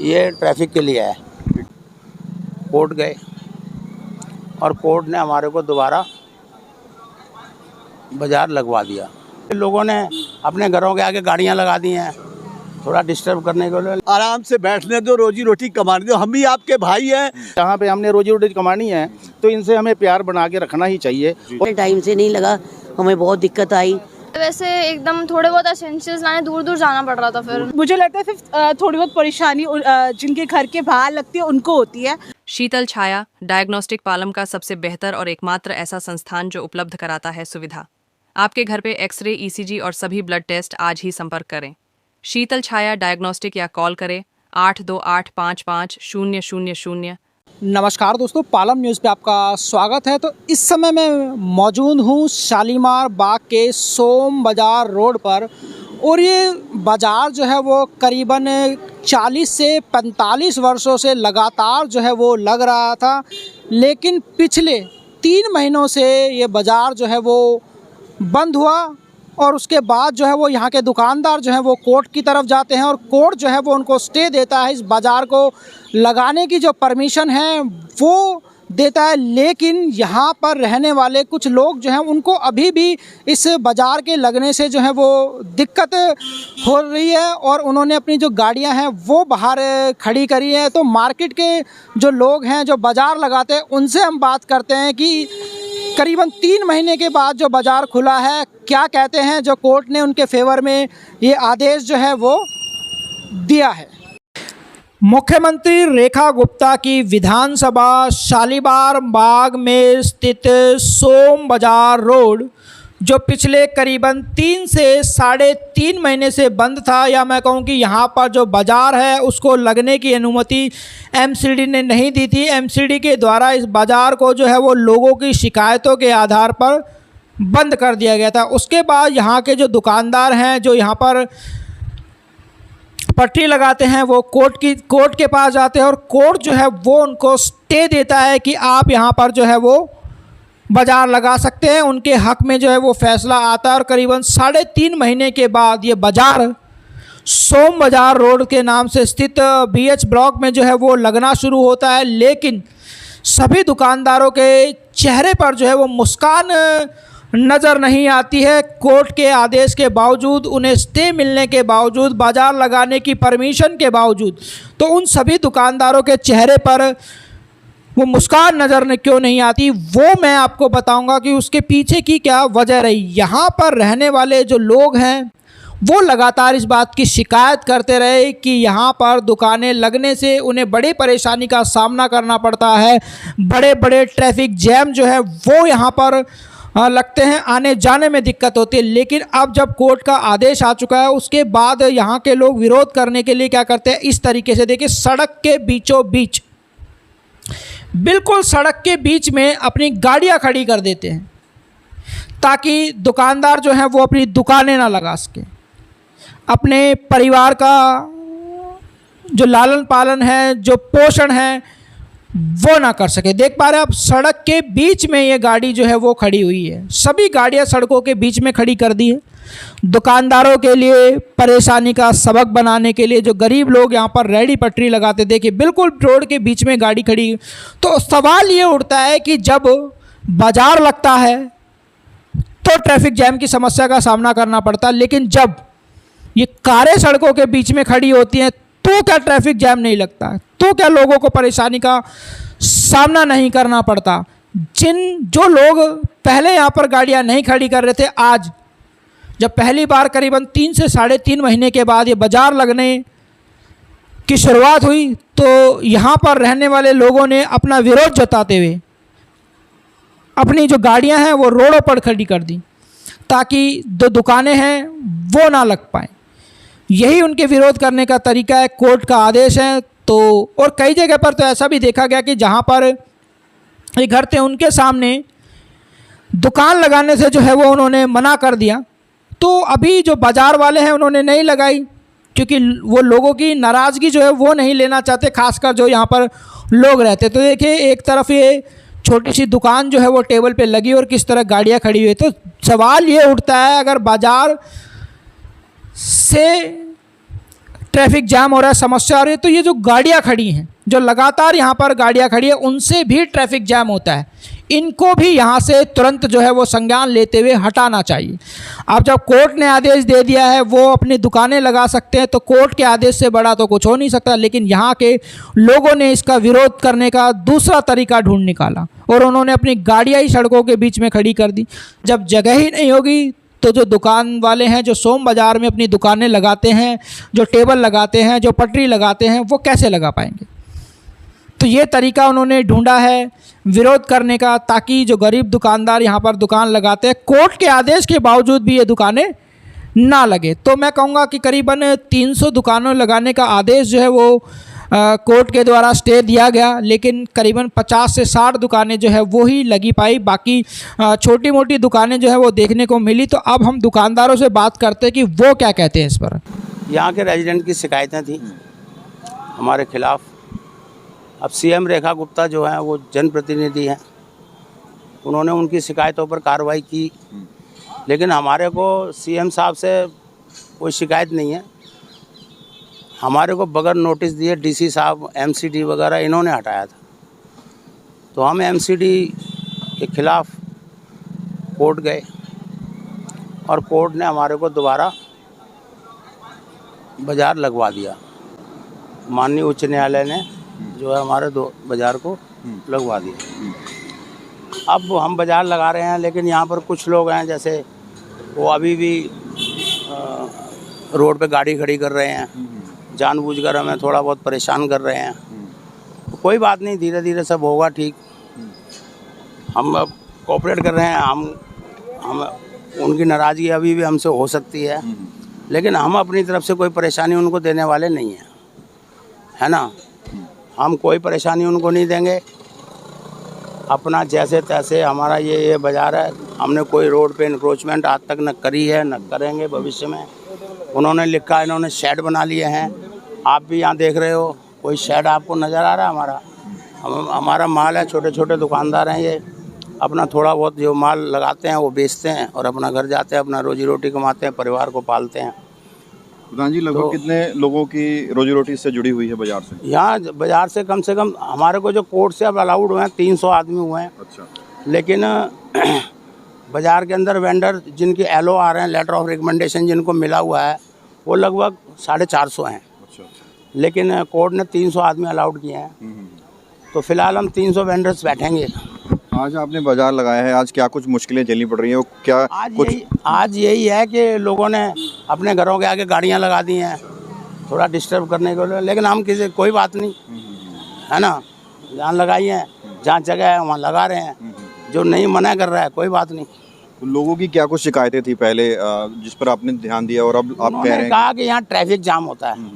ये ट्रैफिक के लिए है। कोर्ट गए और कोर्ट ने हमारे को दोबारा बाजार लगवा दिया। लोगों ने अपने घरों के आगे गाड़ियां लगा दी हैं थोड़ा डिस्टर्ब करने के लिए। आराम से बैठने दो, रोजी रोटी कमाने दो, हम भी आपके भाई हैं। जहाँ पे हमने रोजी रोटी कमानी है तो इनसे हमें प्यार बना के रखना ही चाहिए। टाइम से नहीं लगा, हमें बहुत दिक्कत आई। वैसे एकदम थोड़े बहुत एसेंशियल्स लाने दूर दूर जाना पड़ रहा था। फिर मुझे लगता है सिर्फ थोड़ी बहुत परेशानी जिनके घर के बाहर लगती है उनको होती है। शीतल छाया डायग्नोस्टिक पालम का सबसे बेहतर और एकमात्र ऐसा संस्थान जो उपलब्ध कराता है सुविधा। आपके घर पे एक्सरे, ईसीजी और सभी ब्लड टेस्ट आज ही संपर्क करें। शीतल छाया डायग्नोस्टिक या कॉल करें 82855000। नमस्कार दोस्तों, पालम न्यूज़ पे आपका स्वागत है। तो इस समय मैं मौजूद हूँ शालीमार बाग के सोम बाज़ार रोड पर, और ये बाज़ार जो है वो करीबन 40 से 45 वर्षों से लगातार जो है वो लग रहा था, लेकिन पिछले 3 महीनों से ये बाज़ार जो है वो बंद हुआ। और उसके बाद जो है वो यहाँ के दुकानदार जो है वो कोर्ट की तरफ जाते हैं और कोर्ट जो है वो उनको स्टे देता है, इस बाज़ार को लगाने की जो परमिशन है वो देता है। लेकिन यहाँ पर रहने वाले कुछ लोग जो हैं उनको अभी भी इस बाज़ार के लगने से जो है वो दिक्कत हो रही है, और उन्होंने अपनी जो गाड़ियाँ हैं वो बाहर खड़ी करी हैं। तो मार्केट के जो लोग हैं जो बाज़ार लगाते हैं उनसे हम बात करते हैं कि करीबन 3 महीने के बाद जो बाज़ार खुला है, क्या कहते हैं जो कोर्ट ने उनके फेवर में ये आदेश जो है वो दिया है। मुख्यमंत्री रेखा गुप्ता की विधानसभा शालीमार बाग में स्थित सोम बाज़ार रोड जो पिछले करीबन 3 से 3.5 महीने से बंद था, या मैं कहूँ कि यहाँ पर जो बाज़ार है उसको लगने की अनुमति एमसीडी ने नहीं दी थी। एमसीडी के द्वारा इस बाज़ार को जो है वो लोगों की शिकायतों के आधार पर बंद कर दिया गया था। उसके बाद यहाँ के जो दुकानदार हैं जो यहाँ पर पट्टी लगाते हैं वो कोर्ट के पास जाते हैं, और कोर्ट जो है वो उनको स्टे देता है कि आप यहाँ पर जो है वो बाज़ार लगा सकते हैं। उनके हक में जो है वो फैसला आता है, और करीबन 3.5 महीने के बाद ये बाज़ार सोम बाज़ार रोड के नाम से स्थित BH ब्लॉक में जो है वो लगना शुरू होता है। लेकिन सभी दुकानदारों के चेहरे पर जो है वो मुस्कान नज़र नहीं आती है। कोर्ट के आदेश के बावजूद, उन्हें स्टे मिलने के बावजूद, बाज़ार लगाने की परमिशन के बावजूद, तो उन सभी दुकानदारों के चेहरे पर वो मुस्कान नज़र क्यों नहीं आती, वो मैं आपको बताऊंगा कि उसके पीछे की क्या वजह रही। यहाँ पर रहने वाले जो लोग हैं वो लगातार इस बात की शिकायत करते रहे कि यहाँ पर दुकानें लगने से उन्हें बड़ी परेशानी का सामना करना पड़ता है। बड़े बड़े ट्रैफिक जैम जो है वो यहाँ पर लगते हैं, आने जाने में दिक्कत होती है। लेकिन अब जब कोर्ट का आदेश आ चुका है उसके बाद यहाँ के लोग विरोध करने के लिए क्या करते हैं, इस तरीके से देखिए, सड़क के बीचों बीच, बिल्कुल सड़क के बीच में अपनी गाड़ियाँ खड़ी कर देते हैं ताकि दुकानदार जो हैं वो अपनी दुकानें ना लगा सके, अपने परिवार का जो लालन पालन है, जो पोषण है, वो ना कर सके। देख पा रहे हैं आप, सड़क के बीच में ये गाड़ी जो है वो खड़ी हुई है। सभी गाड़ियां सड़कों के बीच में खड़ी कर दी है दुकानदारों के लिए परेशानी का सबक बनाने के लिए। जो गरीब लोग यहाँ पर रेहड़ी पटरी लगाते, देखिए बिल्कुल रोड के बीच में गाड़ी खड़ी। तो सवाल ये उठता है कि जब बाज़ार लगता है तो ट्रैफिक जैम की समस्या का सामना करना पड़ता है, लेकिन जब ये कारें सड़कों के बीच में खड़ी होती हैं तो क्या ट्रैफिक जैम नहीं लगता? तो क्या लोगों को परेशानी का सामना नहीं करना पड़ता? जो लोग पहले यहाँ पर गाड़ियाँ नहीं खड़ी कर रहे थे, आज जब पहली बार करीबन 3 से 3.5 महीने के बाद ये बाज़ार लगने की शुरुआत हुई तो यहाँ पर रहने वाले लोगों ने अपना विरोध जताते हुए अपनी जो गाड़ियाँ हैं वो रोडों पर खड़ी कर दी ताकि जो दुकानें हैं वो ना लग पाएँ। यही उनके विरोध करने का तरीका है, कोर्ट का आदेश है। तो और कई जगह पर तो ऐसा भी देखा गया कि जहाँ पर ये घर थे उनके सामने दुकान लगाने से जो है वो उन्होंने मना कर दिया। तो अभी जो बाज़ार वाले हैं उन्होंने नहीं लगाई क्योंकि वो लोगों की नाराज़गी जो है वो नहीं लेना चाहते, खासकर जो यहाँ पर लोग रहते। तो देखिए, एक तरफ ये छोटी सी दुकान जो है वो टेबल पे लगी और किस तरह गाड़ियाँ खड़ी हुई। तो सवाल ये उठता है, अगर बाज़ार से ट्रैफिक जाम हो रहा है, समस्या आ रही है, तो ये जो गाड़ियाँ खड़ी हैं, जो लगातार यहाँ पर गाड़ियाँ खड़ी है, उनसे भी ट्रैफिक जाम होता है। इनको भी यहाँ से तुरंत जो है वो संज्ञान लेते हुए हटाना चाहिए। अब जब कोर्ट ने आदेश दे दिया है वो अपनी दुकानें लगा सकते हैं, तो कोर्ट के आदेश से बड़ा तो कुछ हो नहीं सकता। लेकिन यहाँ के लोगों ने इसका विरोध करने का दूसरा तरीका ढूंढ निकाला और उन्होंने अपनी गाड़ियाँ ही सड़कों के बीच में खड़ी कर दी। जब जगह ही नहीं होगी तो जो दुकान वाले हैं, जो सोम बाज़ार में अपनी दुकानें लगाते हैं, जो टेबल लगाते हैं, जो पटरी लगाते हैं, वो कैसे लगा पाएंगे? तो ये तरीका उन्होंने ढूंढा है विरोध करने का, ताकि जो गरीब दुकानदार यहाँ पर दुकान लगाते हैं, कोर्ट के आदेश के बावजूद भी ये दुकानें ना लगे। तो मैं कहूँगा कि करीबन 300 दुकानों लगाने का आदेश जो है वो कोर्ट के द्वारा स्टे दिया गया, लेकिन करीबन 50 से 60 दुकानें जो है वो ही लगी पाई। बाकी छोटी मोटी दुकानें जो है वो देखने को मिली। तो अब हम दुकानदारों से बात करते हैं कि वो क्या कहते हैं इस पर। यहाँ के रेजिडेंट की शिकायतें थी हमारे खिलाफ। अब सीएम रेखा गुप्ता जो हैं वो जनप्रतिनिधि हैं, उन्होंने उनकी शिकायतों पर कार्रवाई की, लेकिन हमारे को सीएम साहब से कोई शिकायत नहीं है। हमारे को बगैर नोटिस दिए डीसी साहब, एमसीडी वगैरह इन्होंने हटाया था। तो हम एमसीडी के खिलाफ कोर्ट गए और कोर्ट ने हमारे को दोबारा बाज़ार लगवा दिया। माननीय उच्च न्यायालय ने जो है हमारे बाज़ार को लगवा दिया। अब हम बाज़ार लगा रहे हैं, लेकिन यहाँ पर कुछ लोग हैं जैसे वो अभी भी रोड पे गाड़ी खड़ी कर रहे हैं, जानबूझकर हमें थोड़ा बहुत परेशान कर रहे हैं। तो कोई बात नहीं, धीरे धीरे सब होगा ठीक। हम अब कोऑपरेट कर रहे हैं। हम उनकी नाराज़गी अभी भी हमसे हो सकती है, लेकिन हम अपनी तरफ से कोई परेशानी उनको देने वाले नहीं हैं, है ना। हम कोई परेशानी उनको नहीं देंगे। अपना जैसे तैसे हमारा ये बाज़ार है। हमने कोई रोड पे इंक्रोचमेंट आज तक न करी है, न करेंगे भविष्य में। उन्होंने लिखा, इन्होंने शेड बना लिए हैं। आप भी यहाँ देख रहे हो, कोई शेड आपको नज़र आ रहा है? हमारा माल है, छोटे छोटे दुकानदार हैं ये, अपना थोड़ा बहुत जो माल लगाते हैं वो बेचते हैं और अपना घर जाते हैं, अपना रोजी रोटी कमाते हैं, परिवार को पालते हैं। प्रधान जी, लगभग कितने लोगों की रोजी रोटी इससे जुड़ी हुई है बाज़ार से? यहाँ बाज़ार से कम हमारे को जो कोर्ट से अब अलाउड हुए हैं 300 आदमी हुए हैं। अच्छा। लेकिन बाज़ार के अंदर वेंडर जिनके एलओ आ रहे हैं, लेटर ऑफ रिकमेंडेशन जिनको मिला हुआ है, वो लगभग 450 हैं। अच्छा। लेकिन कोर्ट ने 300 आदमी अलाउड किए हैं। तो फिलहाल हम 300 वेंडर्स बैठेंगे। आज आपने बाज़ार लगाया है, आज क्या कुछ मुश्किलें झेलनी पड़ रही हैं? क्या आज यही है कि लोगों ने अपने घरों के आगे गाड़ियाँ लगा दी हैं थोड़ा डिस्टर्ब करने के लिए, लेकिन हम कोई बात नहीं, है ना। जहाँ लगाई हैं, जहाँ जगह है वहाँ लगा रहे हैं। जो नहीं मना कर रहा है कोई बात नहीं। तो लोगों की क्या कुछ शिकायतें थी पहले जिस पर आपने ध्यान दिया और अब आप कह रहे हैं? कहा कि यहाँ ट्रैफिक जाम होता है।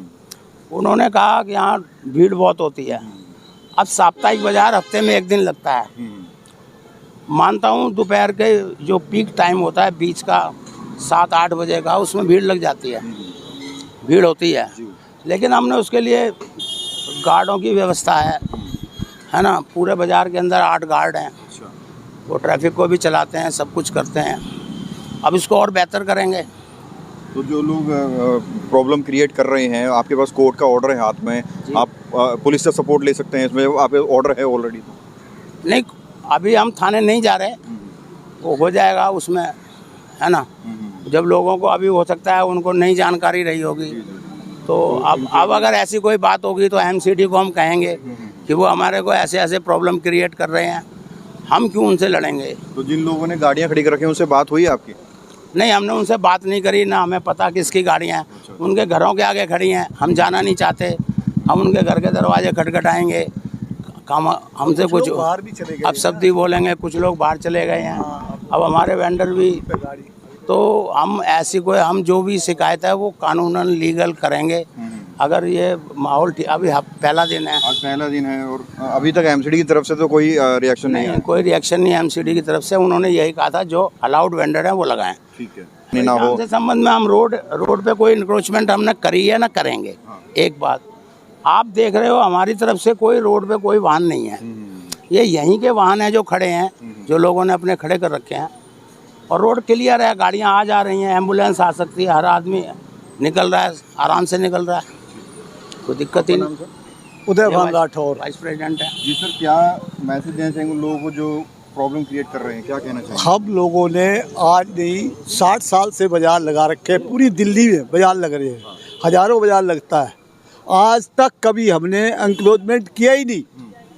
उन्होंने कहा कि यहाँ भीड़ बहुत होती है। अब साप्ताहिक बाज़ार हफ्ते में एक दिन लगता है। मानता हूँ दोपहर के जो पीक टाइम होता है बीच का 7-8 बजे का, उसमें भीड़ लग जाती है, भीड़ होती है। लेकिन हमने उसके लिए गार्डों की व्यवस्था है ना। पूरे बाज़ार के अंदर 8 गार्ड हैं, वो ट्रैफिक को भी चलाते हैं, सब कुछ करते हैं। अब इसको और बेहतर करेंगे। तो जो लोग प्रॉब्लम क्रिएट कर रहे हैं, आपके पास कोर्ट का ऑर्डर है हाथ में, आप पुलिस से सपोर्ट ले सकते हैं इसमें, आप ऑर्डर है ऑलरेडी? नहीं, अभी हम थाने नहीं जा रहे, वो हो जाएगा उसमें, है ना। जब लोगों को अभी हो सकता है उनको नहीं जानकारी रही होगी, तो अब अगर ऐसी कोई बात होगी तो एमसीडी को हम कहेंगे कि वो हमारे को ऐसे ऐसे प्रॉब्लम क्रिएट कर रहे हैं, हम क्यों उनसे लड़ेंगे। तो जिन लोगों ने गाड़ियाँ खड़ी कर रखी हैं उनसे बात हुई आपकी? नहीं, हमने उनसे बात नहीं करी, ना हमें पता किसकी गाड़ियाँ हैं। उनके घरों के आगे खड़ी हैं, हम जाना नहीं चाहते। हम उनके घर के दरवाजे खटखटाएंगे, काम हमसे कुछ बाहर भी चले गए, अब शब्द ही बोलेंगे। कुछ लोग बाहर चले गए हैं। अब हमारे वेंडर भी, तो हम ऐसी कोई, हम जो भी शिकायत है वो कानूनन लीगल करेंगे। अगर ये माहौल अभी पहला दिन है, आज पहला दिन है और अभी तक एमसीडी की तरफ से तो कोई रिएक्शन नहीं है? कोई रिएक्शन नहीं है एमसीडी की तरफ से। उन्होंने यही कहा था जो अलाउड वेंडर है वो लगाएं। ठीक है, ना हो से संबंध में हम रोड पे कोई इंक्रोचमेंट हमने करी है ना करेंगे। एक बात आप देख रहे हो, हमारी तरफ से कोई रोड पे कोई वाहन नहीं है। ये यहीं के वाहन हैं जो खड़े हैं, जो लोगों ने अपने खड़े कर रखे हैं। और रोड क्लियर है, गाड़ियाँ आ जा रही हैं, एम्बुलेंस आ सकती है, हर आदमी निकल रहा है, आराम से निकल रहा है। कोई दिक्कत ही नहीं। उदय ये भान वाइस- राठौर। वाइस प्रेसिडेंट है। जी सर, क्या मैसेज देना चाहेंगे उन लोगों को जो प्रॉब्लम क्रिएट कर रहे हैं, क्या कहना चाहेंगे? हम लोगों ने आज नहीं 60 साल से बाजार लगा रखे हैं, पूरी दिल्ली में बाजार लग रहे हैं, हजारों बाजार लगता है। आज तक कभी हमने एंक्रोचमेंट किया ही नहीं,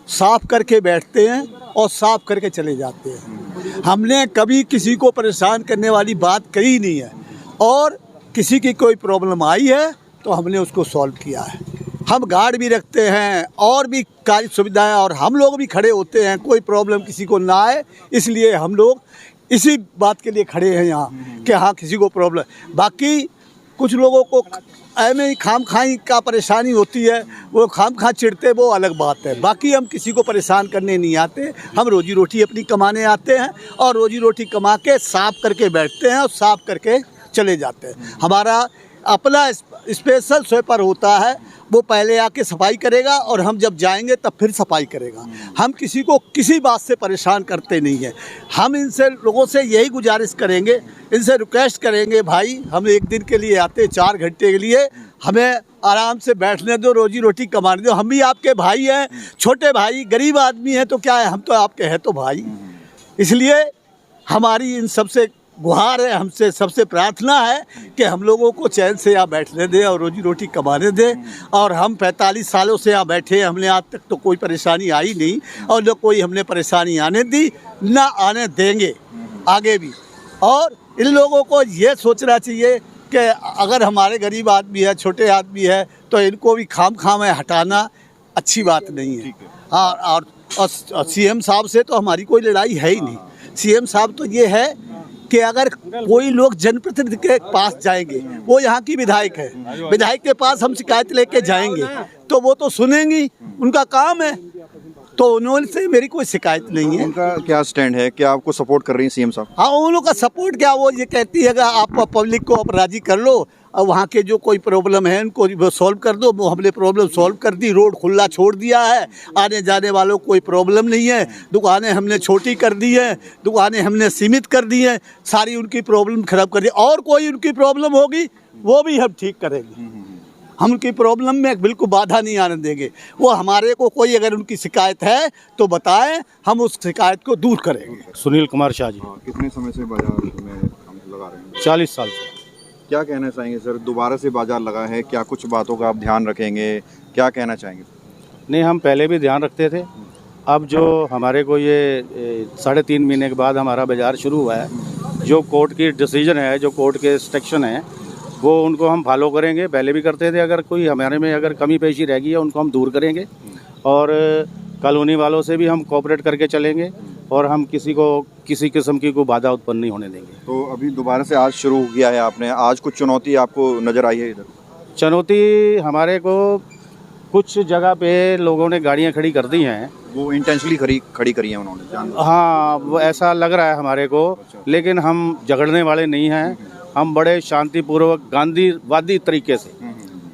साफ करके बैठते हैं और साफ करके चले जाते हैं। हमने कभी किसी को परेशान करने वाली बात कही नहीं है, और किसी की कोई प्रॉब्लम आई है तो हमने उसको सॉल्व किया है। हम गार्ड भी रखते हैं और भी कार्य सुविधाएं, और हम लोग भी खड़े होते हैं, कोई प्रॉब्लम किसी को ना आए, इसलिए हम लोग इसी बात के लिए खड़े हैं यहाँ कि हाँ किसी को प्रॉब्लम। बाकी कुछ लोगों को ऐमें ही खाम खाई का परेशानी होती है, वो खाम खा चिढ़ते, वो अलग बात है। बाकी हम किसी को परेशान करने नहीं आते, हम रोजी रोटी अपनी कमाने आते हैं और रोजी रोटी कमा के साफ करके बैठते हैं और साफ करके चले जाते हैं। हमारा अपना स्पेशल स्वीपर होता है, वो पहले आके सफाई करेगा और हम जब जाएंगे तब फिर सफाई करेगा। हम किसी को किसी बात से परेशान करते नहीं हैं। हम इनसे लोगों से यही गुजारिश करेंगे, इनसे रिक्वेस्ट करेंगे, भाई हम एक दिन के लिए आते 4 घंटे के लिए, हमें आराम से बैठने दो, रोजी रोटी कमाने दो। हम भी आपके भाई हैं, छोटे भाई, गरीब आदमी हैं, तो क्या है, हम तो आपके हैं तो भाई। इसलिए हमारी इन सबसे गुहार है, हमसे सबसे प्रार्थना है कि हम लोगों को चैन से यहाँ बैठने दें और रोजी रोटी कमाने दें। और हम 45 सालों से यहाँ बैठे हैं, हमने आज तक तो कोई परेशानी आई नहीं, और न कोई हमने परेशानी आने दी, ना आने देंगे आगे भी। और इन लोगों को ये सोचना चाहिए कि अगर हमारे गरीब आदमी है, छोटे आदमी है, तो इनको भी खाम में हटाना अच्छी बात नहीं है। और सीएम साहब से तो हमारी कोई लड़ाई है ही नहीं। सीएम साहब तो ये है कि अगर कोई लोग जनप्रतिनिधि के पास जाएंगे, वो यहाँ की विधायक है, विधायक के पास हम शिकायत लेके जाएंगे तो वो तो सुनेंगी, उनका काम है, तो उन्होंने से मेरी कोई शिकायत नहीं है। उनका क्या स्टैंड है, क्या आपको सपोर्ट कर रही है सीएम साहब? हाँ, उन लोगों का सपोर्ट क्या, वो ये कहती है कि आप पब्लिक को आप राजी कर लो और वहाँ के जो कोई प्रॉब्लम है उनको सॉल्व कर दो। वो हमने प्रॉब्लम सॉल्व कर दी, रोड खुला छोड़ दिया है, आने जाने वालों को कोई प्रॉब्लम नहीं है, दुकानें हमने छोटी कर दी हैं, दुकानें हमने सीमित कर दी हैं, सारी उनकी प्रॉब्लम खराब कर दी। और कोई उनकी प्रॉब्लम होगी वो भी हम ठीक करेंगे, हम उनकी प्रॉब्लम में बिल्कुल बाधा नहीं आने देंगे। वो हमारे को कोई अगर उनकी शिकायत है तो बताएं, हम उस शिकायत को दूर करेंगे। सुनील कुमार शाह जी, कितने समय से बाजार में हम लगा रहे हैं? 40 साल से। क्या कहना चाहेंगे सर, दोबारा से बाजार लगा है, क्या कुछ बातों का आप ध्यान रखेंगे, क्या कहना चाहेंगे? नहीं, हम पहले भी ध्यान रखते थे, अब जो हमारे को ये 3.5 महीने के बाद हमारा बाज़ार शुरू हुआ है, जो कोर्ट की डिसीजन है, जो कोर्ट के इंस्ट्रक्शन है, वो उनको हम फॉलो करेंगे। पहले भी करते थे, अगर कोई हमारे में अगर कमी पेशी रह गई है उनको हम दूर करेंगे, और कॉलोनी वालों से भी हम कोऑपरेट करके चलेंगे, और हम किसी को किसी किस्म की कोई बाधा उत्पन्न नहीं होने देंगे। तो अभी दोबारा से आज शुरू किया है आपने, आज कुछ चुनौती आपको नज़र आई है इधर? चुनौती हमारे को कुछ जगह पे लोगों ने गाड़ियां खड़ी कर दी हैं, वो इंटेंशनली खड़ी करी है उन्होंने, जानबूझ? हाँ, वो ऐसा लग रहा है हमारे को, लेकिन हम झगड़ने वाले नहीं हैं। हम बड़े शांतिपूर्वक गांधीवादी तरीके से,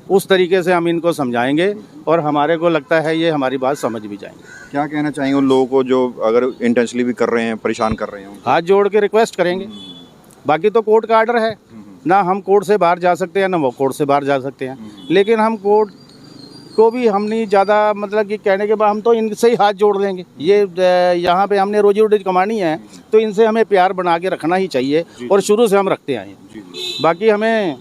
उस तरीके से हम इनको समझाएंगे, और हमारे को लगता है ये हमारी बात समझ भी जाएंगे। क्या कहना चाहेंगे उन लोगों को जो अगर इंटेंशनली भी कर रहे हैं, परेशान कर रहे हैं? हाथ जोड़ के रिक्वेस्ट करेंगे। बाकी तो कोर्ट का आर्डर है, ना हम कोर्ट से बाहर जा सकते हैं, ना वो कोर्ट से बाहर जा सकते हैं, लेकिन हम कोर्ट को भी हम नहीं ज़्यादा मतलब कि कहने के बाद हम तो इनसे ही हाथ जोड़ लेंगे। ये यहाँ पे हमने रोजी रोटी कमानी है, तो इनसे हमें प्यार बना के रखना ही चाहिए, और शुरू से हम रखते आए हैं। बाकी हमें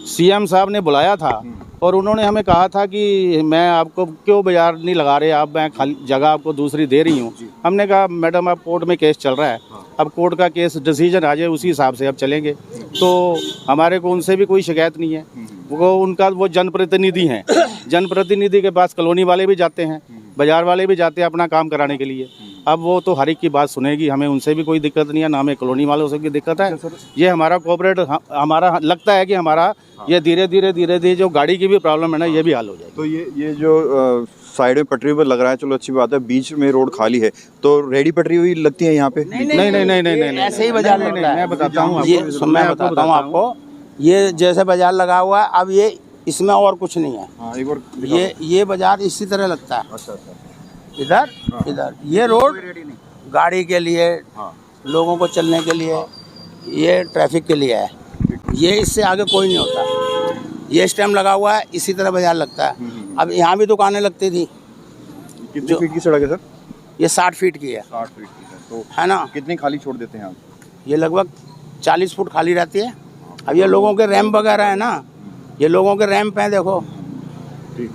सीएम साहब ने बुलाया था और उन्होंने हमें कहा था कि मैं आपको क्यों बाजार नहीं लगा रहे आप, मैं खाली जगह आपको दूसरी दे रही हूँ। हमने कहा मैडम अब कोर्ट में केस चल रहा है, अब कोर्ट का केस डिसीजन आ जाए उसी हिसाब से अब चलेंगे। तो हमारे को उनसे भी कोई शिकायत नहीं है, वो जनप्रतिनिधि हैं, जनप्रतिनिधि के पास कॉलोनी वाले भी जाते हैं, बाजार वाले भी जाते हैं अपना काम कराने के लिए। अब वो तो हर एक की बात सुनेगी, हमें उनसे भी कोई दिक्कत नहीं है, ना हमें कॉलोनी वालों से भी दिक्कत है। ये हमारा कोऑपरेट, हमारा लगता है कि हमारा ये धीरे धीरे जो गाड़ी की भी प्रॉब्लम है ना, ये भी हल हो जाएगी। तो ये जो साइड में पटरी पर लग रहा है, चलो अच्छी बात है, बीच में रोड खाली है, तो रेडी पटरी हुई लगती है यहाँ पे? नहीं, ऐसे ही बाजार लगता है। मैं बताता हूँ मैं बताता हूँ आपको, ये जैसे बाजार लगा हुआ है, अब ये इसमें और कुछ नहीं है। हाँ, एक और ये बाजार इसी तरह लगता है। अच्छा, इधर ये रोड गाड़ी के लिए, लोगों को चलने के लिए, ये ट्रैफिक के लिए है, ये इससे आगे कोई नहीं होता। ये इस टाइम लगा हुआ है, इसी तरह बाजार लगता है। अब यहाँ भी दुकानें लगती थी। कितने फीट की सड़क है सर? ये 60 फीट की है, 60 फीट की है, तो है ना। कितनी खाली छोड़ देते हैं आप? ये लगभग 40 फुट खाली रहती है। अब ये लोगों के रैंप वगैरह है ना, ये लोगों के रैंप हैं देखो,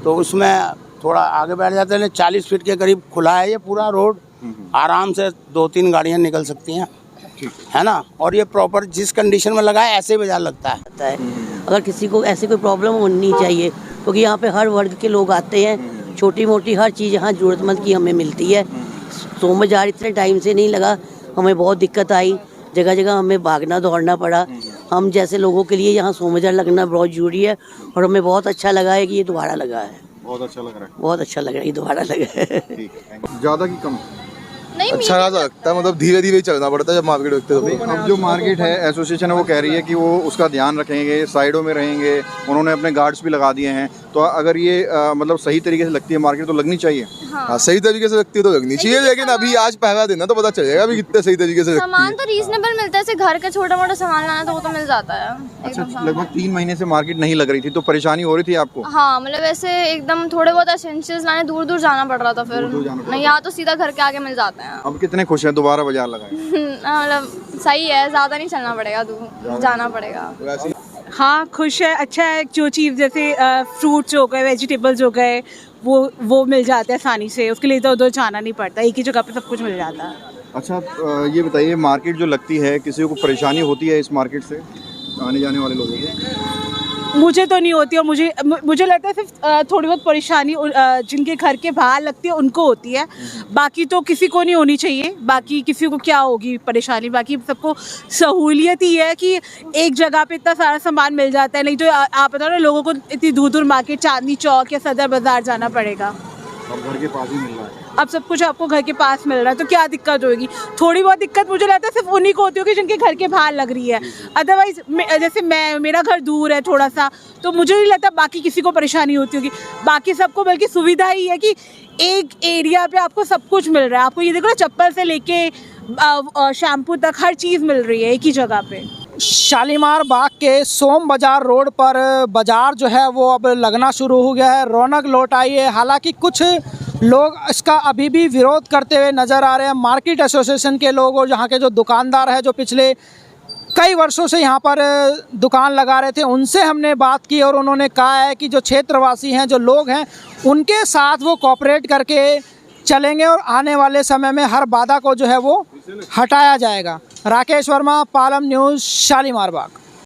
तो उसमें थोड़ा आगे बैठ जाते हैं। 40 फीट के करीब खुला है ये पूरा रोड, आराम से 2-3 गाड़ियाँ निकल सकती हैं, है ना। और ये प्रॉपर जिस कंडीशन में लगा है ऐसे ही बाजार लगता है। अगर किसी को ऐसी कोई प्रॉब्लम होनी चाहिए, क्योंकि यहाँ पे हर वर्ग के लोग आते हैं, छोटी मोटी हर चीज़ यहाँ ज़रूरतमंद की हमें मिलती है। सोम बाजार इतने टाइम से नहीं लगा, हमें बहुत दिक्कत आई, जगह जगह हमें भागना दौड़ना पड़ा। हम जैसे लोगों के लिए यहाँ सोम बाजार लगना बहुत ज़रूरी है, और हमें बहुत अच्छा लगा है कि ये दोबारा लगा है। बहुत अच्छा लग रहा है। बहुत अच्छा लग रहा है, ये दोबारा लगा है। ज़्यादा की कम? नहीं, अच्छा खासा लगता है, मतलब धीरे धीरे चलना पड़ता है जब मार्केट देखते हो। अब जो मार्केट है एसोसिएशन है वो कह रही है कि वो उसका ध्यान रखेंगे, साइडों में रहेंगे, उन्होंने अपने गार्ड्स भी लगा दिए हैं। तो अगर ये मतलब सही तरीके से लगती है मार्केट तो लगनी चाहिए। हाँ, सही तरीके से लगती है तो लगनी चाहिए, लेकिन अभी आज पहला दिन है तो पता चलेगा अभी कितने सही तरीके से सामान तो रीजनेबल मिलता है, जैसे घर का छोटा मोटा सामान लाना तो वो तो मिल जाता है। अच्छा, लगभग 3 महीने से मार्केट नहीं लग रही थी, तो परेशानी हो रही थी आपको? हाँ, मतलब ऐसे एकदम थोड़े बहुत एसेंशियल्स लाने दूर दूर जाना पड़ रहा था, फिर नहीं, यहाँ तो सीधा घर के आगे मिल जाते हैं। अब कितने खुश हैं दोबारा बाजार लगाए? मतलब सही है, ज़्यादा नहीं चलना पड़ेगा, दूर जाना पड़ेगा। हाँ, खुश है, अच्छा है। जो चीज़ जैसे फ्रूट्स हो गए, वेजिटेबल्स हो गए, वो मिल जाते हैं आसानी से, उसके लिए तो उधर जाना नहीं पड़ता, एक ही जगह पे सब कुछ मिल जाता है। अच्छा, ये बताइए मार्केट जो लगती है, किसी को परेशानी होती है इस मार्केट से आने जाने वाले लोगों को? मुझे तो नहीं होती, और मुझे लगता है सिर्फ थोड़ी बहुत परेशानी जिनके घर के बाहर लगती है उनको होती है, बाकी तो किसी को नहीं होनी चाहिए। बाकी किसी को क्या होगी परेशानी, बाकी सबको सहूलियत ही है कि एक जगह पे इतना सारा सामान मिल जाता है। नहीं तो आप बताओ ना, लोगों को इतनी दूर दूर मार्केट, चांदनी चौक या सदर बाजार जाना पड़ेगा। अब घर के पास ही मिल रहा है। अब सब कुछ आपको घर के पास मिल रहा है, तो क्या दिक्कत होगी? थोड़ी बहुत दिक्कत मुझे लगता है सिर्फ उन्हीं को होती होगी जिनके घर के बाहर लग रही है। अदरवाइज जैसे मेरा घर दूर है थोड़ा सा, तो मुझे नहीं लगता बाकी किसी को परेशानी होती होगी। बाकी सबको बल्कि सुविधा ही है कि एक एरिया पे आपको सब कुछ मिल रहा है। आपको ये देखो ना, चप्पल से लेके शैम्पू तक हर चीज़ मिल रही है एक ही जगह पे। शालीमार बाग के सोम बाजार रोड पर बाजार जो है वो अब लगना शुरू हो गया है, रौनक लौट आई है। हालांकि कुछ लोग इसका अभी भी विरोध करते हुए नज़र आ रहे हैं। मार्केट एसोसिएशन के लोग और यहाँ के जो दुकानदार हैं, जो पिछले कई वर्षों से यहाँ पर दुकान लगा रहे थे, उनसे हमने बात की और उन्होंने कहा है कि जो क्षेत्रवासी हैं, जो लोग हैं, उनके साथ वो कोऑपरेट करके चलेंगे और आने वाले समय में हर बाधा को जो है वो हटाया जाएगा। राकेश वर्मा, पालम न्यूज़, शालीमार बाग।